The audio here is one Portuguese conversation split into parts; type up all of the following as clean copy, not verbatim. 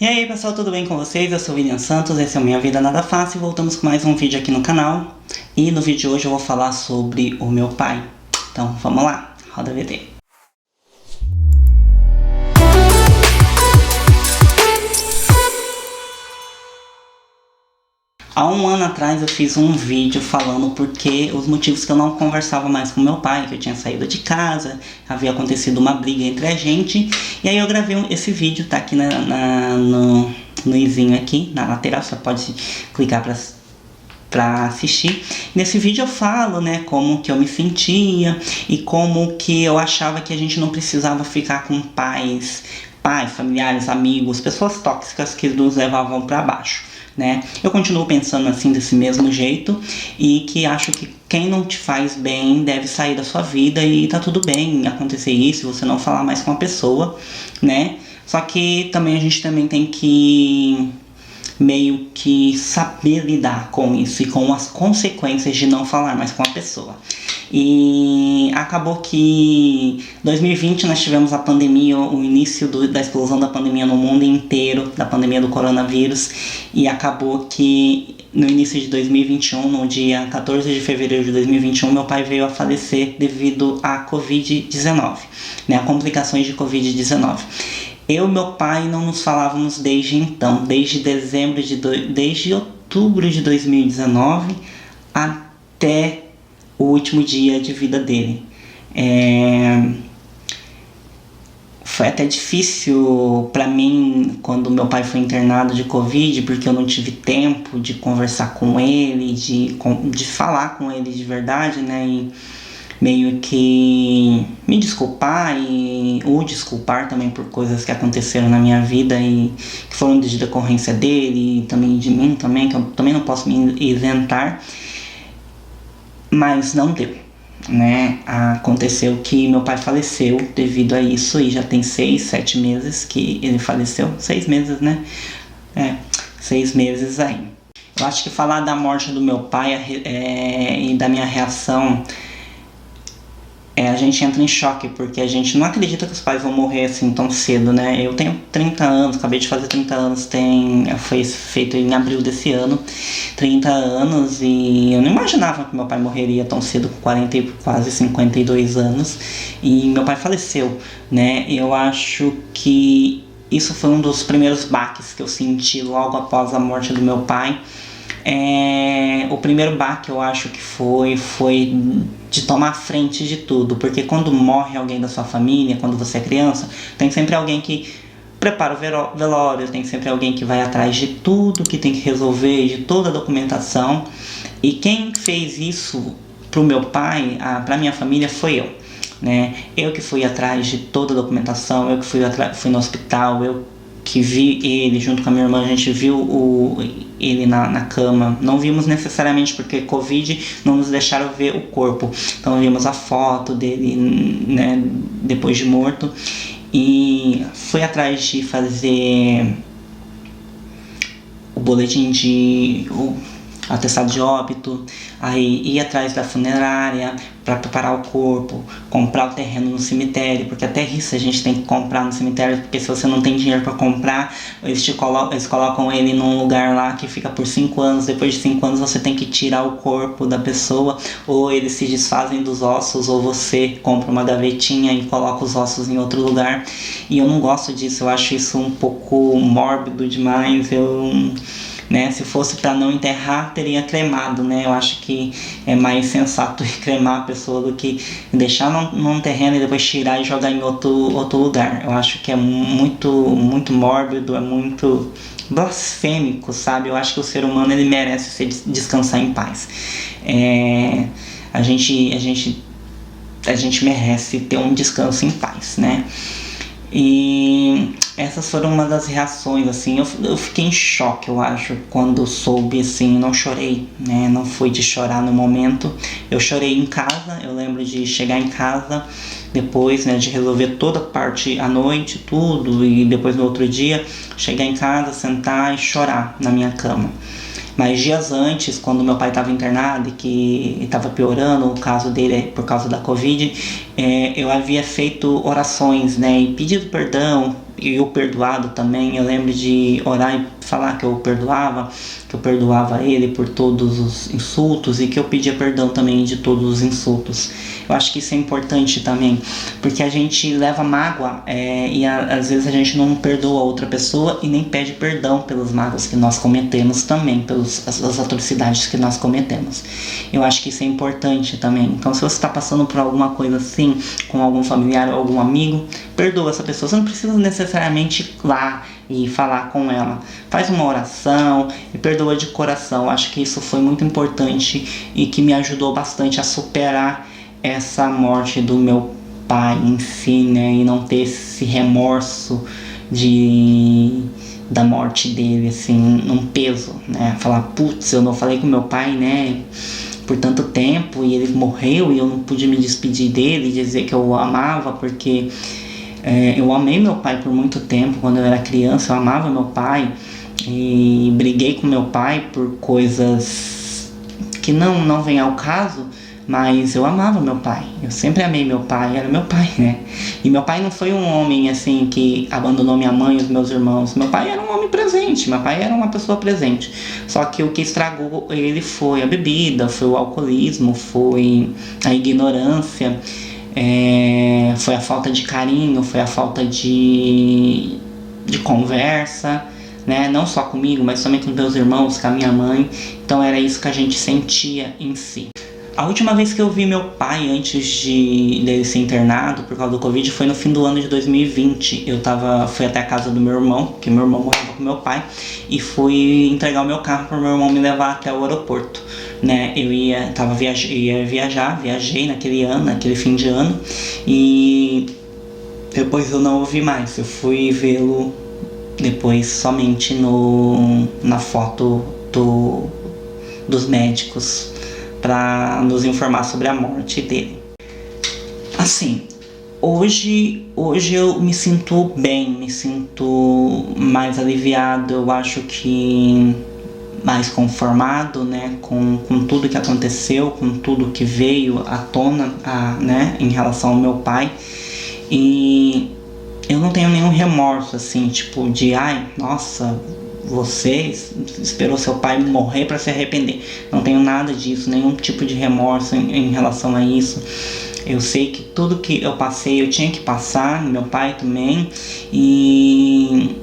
E aí pessoal, tudo bem com vocês? Eu sou o William Santos, esse é o Minha Vida Nada Fácil e voltamos com mais um vídeo aqui no canal. E no vídeo de hoje eu vou falar sobre o meu pai. Então vamos lá, roda a VT. Há um ano atrás eu fiz um vídeo falando porque os motivos que eu não conversava mais com meu pai, que eu tinha saído de casa, havia acontecido uma briga entre a gente. E aí eu gravei esse vídeo, tá aqui no izinho aqui, na lateral, você pode clicar para assistir. Nesse vídeo eu falo, né, como que eu me sentia e como que eu achava que a gente não precisava ficar com pais, familiares, amigos, pessoas tóxicas que nos levavam para baixo. Né? Eu continuo pensando assim desse mesmo jeito e que acho que quem não te faz bem deve sair da sua vida e tá tudo bem acontecer isso, você não falar mais com a pessoa, né? Só que também a gente também tem que meio que saber lidar com isso e com as consequências de não falar mais com a pessoa. E acabou que 2020 nós tivemos a pandemia, o início da explosão da pandemia no mundo inteiro, da pandemia do coronavírus, e acabou que no início de 2021, no dia 14 de fevereiro de 2021, meu pai veio a falecer devido à Covid-19, né, a complicações de Covid-19. Eu e meu pai não nos falávamos desde então, desde outubro de 2019 até o último dia de vida dele. Foi até difícil para mim quando meu pai foi internado de Covid, porque eu não tive tempo de conversar com ele, de falar com ele de verdade, né? E meio que me desculpar ou desculpar também por coisas que aconteceram na minha vida e que foram de decorrência dele e também de mim também, que eu também não posso me isentar, mas não deu, né? Aconteceu que meu pai faleceu devido a isso e já tem 6, 7 meses que ele faleceu, 6 meses, né? 6 meses aí. Eu acho que falar da morte do meu pai e da minha reação, a gente entra em choque, porque a gente não acredita que os pais vão morrer assim tão cedo, né? Eu tenho 30 anos, acabei de fazer 30 anos, foi feito em abril desse ano, 30 anos, e eu não imaginava que meu pai morreria tão cedo, com 40 e quase 52 anos, e meu pai faleceu, né? Eu acho que isso foi um dos primeiros baques que eu senti logo após a morte do meu pai. O primeiro baque eu acho que foi de tomar frente de tudo, porque quando morre alguém da sua família, quando você é criança, tem sempre alguém que prepara o velório, tem sempre alguém que vai atrás de tudo que tem que resolver, de toda a documentação, e quem fez isso pro meu pai, pra minha família, foi eu, né? Eu que fui atrás de toda a documentação, eu que fui no hospital, eu que vi ele junto com a minha irmã, a gente viu ele na cama. Não vimos necessariamente porque Covid não nos deixaram ver o corpo, então vimos a foto dele, né, depois de morto, e fui atrás de fazer o boletim o atestado de óbito, aí ir atrás da funerária para preparar o corpo, comprar o terreno no cemitério, porque até isso a gente tem que comprar no cemitério, porque se você não tem dinheiro para comprar, eles colocam ele num lugar lá que fica por 5 anos, depois de 5 anos você tem que tirar o corpo da pessoa, ou eles se desfazem dos ossos, ou você compra uma gavetinha e coloca os ossos em outro lugar, e eu não gosto disso, eu acho isso um pouco mórbido demais, né, se fosse para não enterrar, teria cremado, né? Eu acho que é mais sensato cremar a pessoa do que deixar num terreno e depois tirar e jogar em outro lugar. Eu acho que é muito mórbido, é muito blasfêmico, sabe? Eu acho que o ser humano, ele merece descansar em paz. A gente merece ter um descanso em paz, né? E essas foram uma das reações, assim, eu fiquei em choque, eu acho, quando soube, assim, não chorei, né, não foi de chorar no momento, eu chorei em casa, eu lembro de chegar em casa, depois, né, de resolver toda a parte à noite, tudo, e depois no outro dia, chegar em casa, sentar e chorar na minha cama. Mas dias antes, quando meu pai estava internado e que estava piorando o caso dele por causa da Covid, eu havia feito orações, né, e pedido perdão e eu perdoado também. Eu lembro de orar e falar que eu perdoava ele por todos os insultos e que eu pedia perdão também de todos os insultos. Eu acho que isso é importante também, porque a gente leva mágoa e às vezes a gente não perdoa a outra pessoa e nem pede perdão pelas mágoas que nós cometemos também, pelas atrocidades que nós cometemos. Eu acho que isso é importante também. Então, se você está passando por alguma coisa assim, com algum familiar ou algum amigo, perdoa essa pessoa. Você não precisa necessariamente ir lá e falar com ela. Faz uma oração e perdoa de coração. Acho que isso foi muito importante e que me ajudou bastante a superar essa morte do meu pai em si, né? E não ter esse remorso da morte dele, assim, num peso, né? Falar, putz, eu não falei com meu pai, né? Por tanto tempo e ele morreu e eu não pude me despedir dele e dizer que eu o amava, porque eu amei meu pai por muito tempo. Quando eu era criança eu amava meu pai e briguei com meu pai por coisas que não vem ao caso, mas eu amava meu pai, eu sempre amei meu pai, era meu pai, né? E meu pai não foi um homem assim que abandonou minha mãe e os meus irmãos. Meu pai era um homem presente, meu pai era uma pessoa presente. Só que o que estragou ele foi a bebida, foi o alcoolismo, foi a ignorância, foi a falta de carinho, foi a falta de conversa, né? Não só comigo, mas também com meus irmãos, com a minha mãe. Então era isso que a gente sentia em si. A última vez que eu vi meu pai antes dele ser internado por causa do Covid foi no fim do ano de 2020. Fui até a casa do meu irmão, porque meu irmão morava com meu pai, e fui entregar o meu carro para o meu irmão me levar até o aeroporto, né? Viajei naquele fim de ano, e depois eu não o vi mais. Eu fui vê-lo depois somente na foto dos médicos, para nos informar sobre a morte dele. Assim, hoje eu me sinto bem, me sinto mais aliviado, eu acho que mais conformado, né, com tudo que aconteceu, com tudo que veio à tona, né, em relação ao meu pai. E eu não tenho nenhum remorso, assim, tipo de, nossa, você esperou seu pai morrer para se arrepender. Não tenho nada disso, nenhum tipo de remorso em relação a isso. Eu sei que tudo que eu passei, eu tinha que passar, meu pai também, e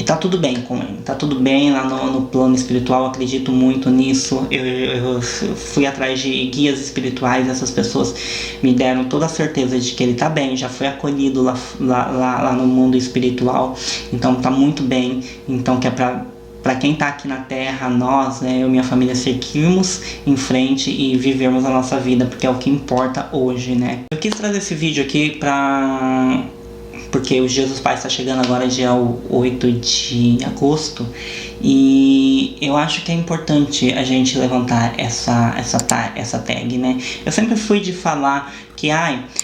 tá tudo bem com ele, tá tudo bem lá no plano espiritual. Acredito muito nisso. Eu fui atrás de guias espirituais, essas pessoas me deram toda a certeza de que ele tá bem, já foi acolhido lá no mundo espiritual, então tá muito bem. Então que é pra quem tá aqui na Terra, nós, né, eu e minha família, seguirmos em frente e vivermos a nossa vida, porque é o que importa hoje, né. Eu quis trazer esse vídeo aqui porque o Dia dos Pais está chegando agora, dia 8 de agosto, e eu acho que é importante a gente levantar essa tag, né? Eu sempre fui de falar que,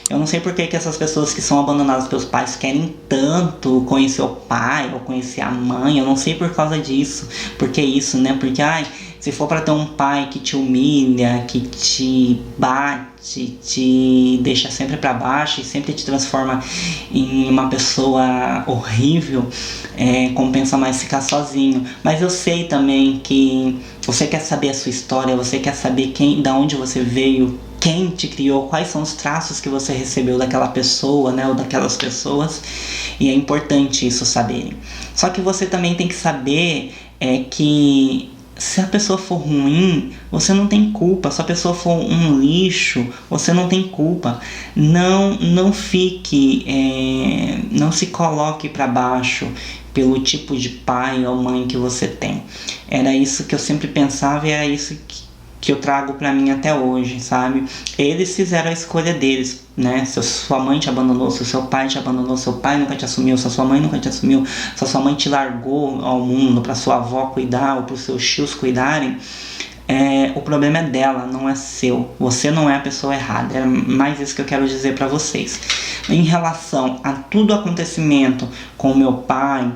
eu não sei por que essas pessoas que são abandonadas pelos pais querem tanto conhecer o pai ou conhecer a mãe. Eu não sei por causa disso, porque isso, né? Porque, se for para ter um pai que te humilha, que te bate, te deixa sempre para baixo e sempre te transforma em uma pessoa horrível, compensa mais ficar sozinho. Mas eu sei também que você quer saber a sua história, você quer saber da onde você veio, quem te criou, quais são os traços que você recebeu daquela pessoa, né, ou daquelas pessoas, e é importante isso saberem. Só que você também tem que saber que se a pessoa for ruim, você não tem culpa. Se a pessoa for um lixo, você não tem culpa. Não fique, não se coloque para baixo pelo tipo de pai ou mãe que você tem. Era isso que eu sempre pensava e era isso que eu trago pra mim até hoje, sabe? Eles fizeram a escolha deles, né? Se sua mãe te abandonou, se seu pai te abandonou, seu pai nunca te assumiu, se sua mãe nunca te assumiu, se sua mãe te largou ao mundo pra sua avó cuidar ou pros seus tios cuidarem, o problema é dela, não é seu. Você não é a pessoa errada. É mais isso que eu quero dizer pra vocês. Em relação a todo acontecimento com o meu pai,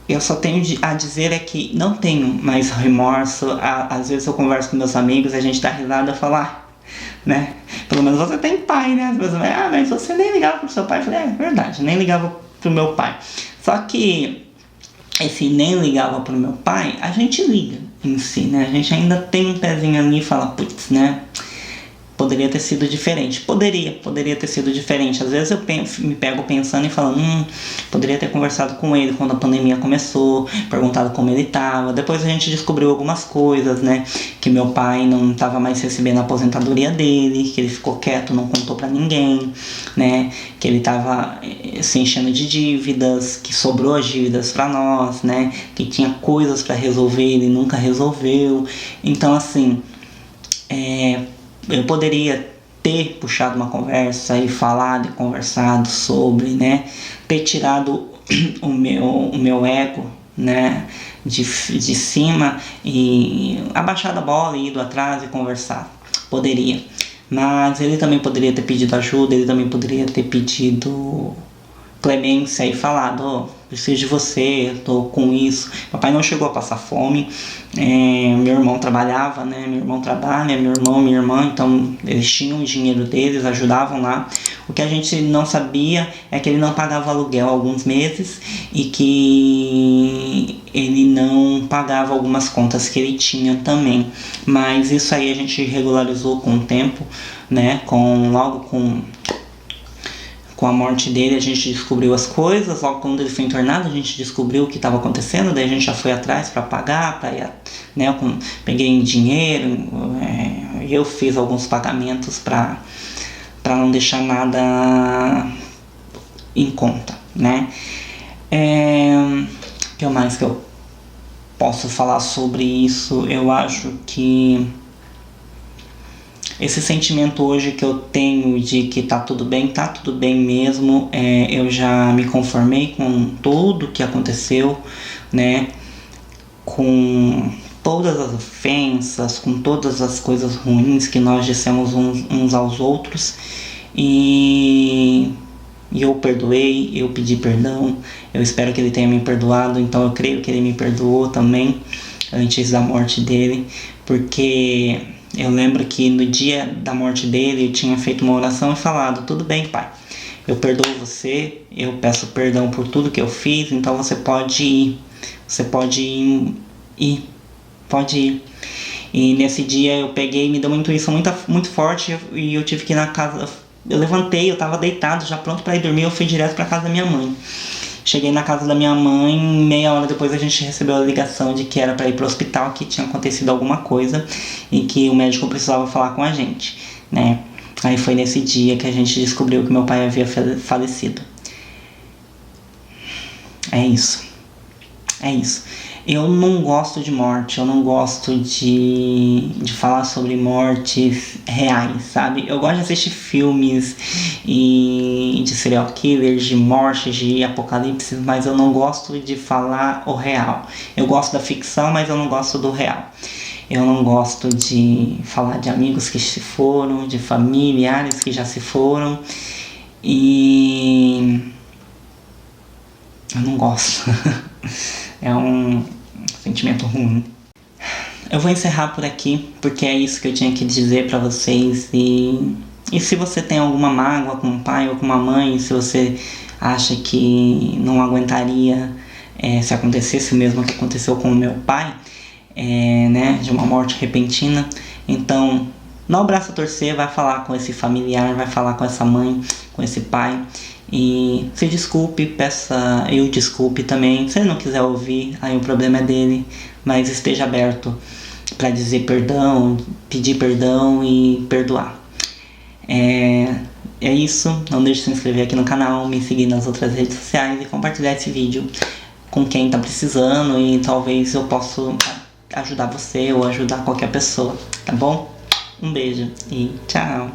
eu só tenho a dizer que não tenho mais remorso. Às vezes eu converso com meus amigos, a gente dá risada e fala, né? Pelo menos você tem pai, né? As pessoas falam, mas você nem ligava pro seu pai. Eu falei, é verdade, nem ligava pro meu pai. Só que esse nem ligava pro meu pai, a gente liga em si, né? A gente ainda tem um pezinho ali e fala, putz, né? Poderia ter sido diferente. Poderia ter sido diferente. Às vezes eu me pego pensando e falando, poderia ter conversado com ele quando a pandemia começou, perguntado como ele estava. Depois a gente descobriu algumas coisas, né? Que meu pai não estava mais recebendo a aposentadoria dele, que ele ficou quieto, não contou pra ninguém, né? Que ele estava se enchendo de dívidas, que sobrou as dívidas pra nós, né? Que tinha coisas pra resolver, ele nunca resolveu. Então, assim, eu poderia ter puxado uma conversa e falado e conversado sobre, né? Ter tirado o meu ego, né? De cima e abaixado a bola e ido atrás e conversar. Poderia. Mas ele também poderia ter pedido ajuda, ele também poderia ter pedido clemência e falado, preciso de você, tô com isso. Papai não chegou a passar fome, meu irmão trabalhava, né? Meu irmão trabalha, meu irmão, minha irmã, então eles tinham o dinheiro deles, ajudavam lá. O que a gente não sabia é que ele não pagava aluguel há alguns meses e que ele não pagava algumas contas que ele tinha também. Mas isso aí a gente regularizou com o tempo, né? Logo com a morte dele a gente descobriu as coisas, logo quando ele foi internado a gente descobriu o que estava acontecendo, daí a gente já foi atrás para pagar, né, peguei dinheiro, eu fiz alguns pagamentos para não deixar nada em conta, né. O que mais que eu posso falar sobre isso? Eu acho que esse sentimento hoje que eu tenho de que tá tudo bem mesmo, eu já me conformei com tudo que aconteceu, né, com todas as ofensas, com todas as coisas ruins que nós dissemos uns aos outros, e eu perdoei, eu pedi perdão, eu espero que ele tenha me perdoado, então eu creio que ele me perdoou também, antes da morte dele, porque eu lembro que no dia da morte dele eu tinha feito uma oração e falado, tudo bem, pai, eu perdoo você, eu peço perdão por tudo que eu fiz, então você pode ir, pode ir. E nesse dia eu peguei, me deu uma intuição muito forte e eu tive que ir na casa, eu levantei, eu tava deitado, já pronto para ir dormir, eu fui direto para casa da minha mãe. Cheguei na casa da minha mãe, meia hora depois a gente recebeu a ligação de que era para ir pro hospital, que tinha acontecido alguma coisa e que o médico precisava falar com a gente, né? Aí foi nesse dia que a gente descobriu que meu pai havia falecido. É isso. Eu não gosto de morte, eu não gosto de falar sobre mortes reais, sabe? Eu gosto de assistir filmes de serial killers, de mortes, de apocalipse, mas eu não gosto de falar o real. Eu gosto da ficção, mas eu não gosto do real. Eu não gosto de falar de amigos que se foram, de familiares que já se foram, e eu não gosto. É um sentimento ruim. Eu vou encerrar por aqui, porque é isso que eu tinha que dizer pra vocês. E se você tem alguma mágoa com o pai ou com uma mãe, se você acha que não aguentaria se acontecesse o mesmo que aconteceu com o meu pai, né, de uma morte repentina, então dá o braço a torcer, vai falar com esse familiar, vai falar com essa mãe, com esse pai, e se desculpe, eu desculpe também. Se ele não quiser ouvir, aí o problema é dele, mas esteja aberto para dizer perdão, pedir perdão e perdoar. É isso, não deixe de se inscrever aqui no canal, me seguir nas outras redes sociais e compartilhar esse vídeo com quem tá precisando, e talvez eu possa ajudar você ou ajudar qualquer pessoa, tá bom? Um beijo e tchau!